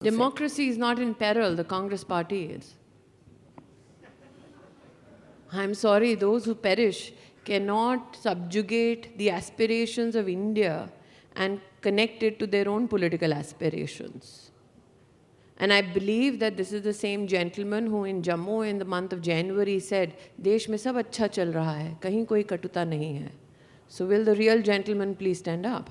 Democracy is not in peril, the Congress party is. I'm sorry, those who perish cannot subjugate the aspirations of India and connect it to their own political aspirations. And I believe that this is the same gentleman who in Jammu in the month of January said, Desh mein sab acha chal raha hai, kahin koi katuta nahi hai. So will the real gentleman please stand up?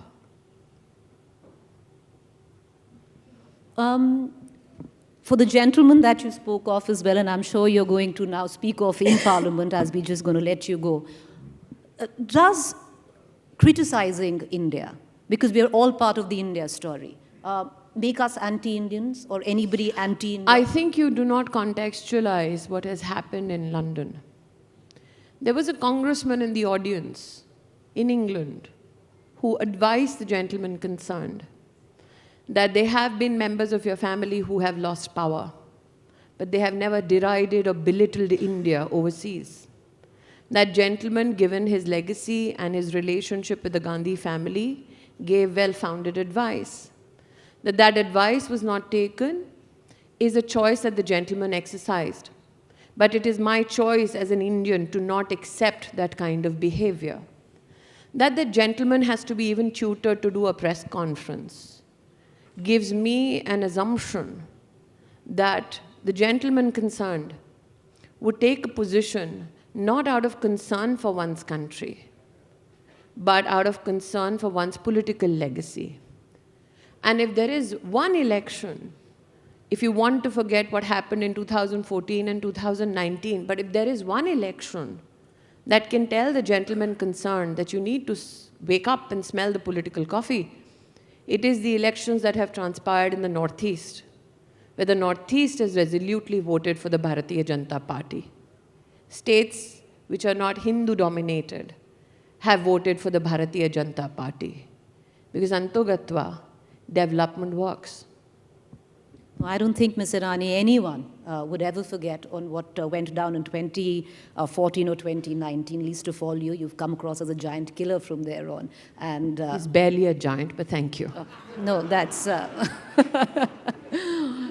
For the gentleman that you spoke of as well, and I'm sure you're going to now speak of in Parliament as we're just going to let you go, does criticizing India, because we're all part of the India story, make us anti-Indians or anybody anti-India? I think you do not contextualize what has happened in London. There was a congressman in the audience in England who advised the gentleman concerned that there have been members of your family who have lost power, but they have never derided or belittled India overseas. That gentleman, given his legacy and his relationship with the Gandhi family, gave well-founded advice. That advice was not taken is a choice that the gentleman exercised. But it is my choice as an Indian to not accept that kind of behavior. That the gentleman has to be even tutored to do a press conference gives me an assumption that the gentleman concerned would take a position not out of concern for one's country, but out of concern for one's political legacy. And if there is one election, if you want to forget what happened in 2014 and 2019, but if there is one election that can tell the gentleman concerned that you need to wake up and smell the political coffee, it is the elections that have transpired in the Northeast, where the Northeast has resolutely voted for the Bharatiya Janata Party. States which are not Hindu-dominated have voted for the Bharatiya Janata Party. Because Antogatva, development works. I don't think, Ms. Irani, anyone would ever forget on what went down in 2014 or 2019, least of all you. You've come across as a giant killer from there on. And he's barely a giant, but thank you. No, that's...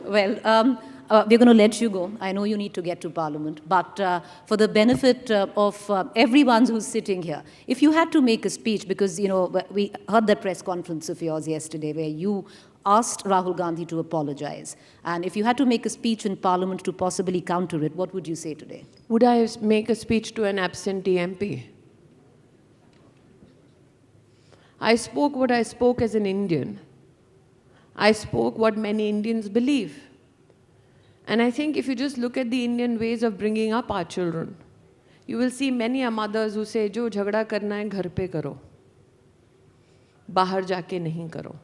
Well, we're going to let you go. I know you need to get to Parliament. But for the benefit of everyone who's sitting here, if you had to make a speech, because, you know, we heard that press conference of yours yesterday where you asked Rahul Gandhi to apologize. And if you had to make a speech in Parliament to possibly counter it, what would you say today? Would I make a speech to an absentee MP? I spoke what I spoke as an Indian. I spoke what many Indians believe. And I think if you just look at the Indian ways of bringing up our children, you will see many mothers who say, "Jo jhagda karna hai, ghar pe karo. Bahar jaake nahi karo."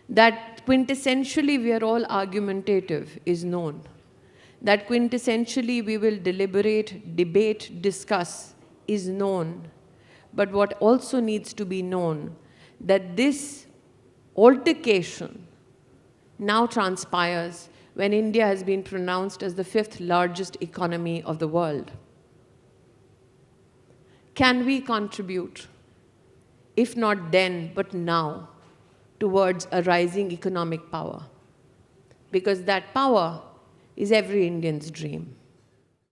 That quintessentially we are all argumentative is known. That quintessentially we will deliberate, debate, discuss is known. But what also needs to be known, that this altercation now transpires when India has been pronounced as the 5th largest economy of the world. Can we contribute, if not then, but now, towards a rising economic power? Because that power is every Indian's dream.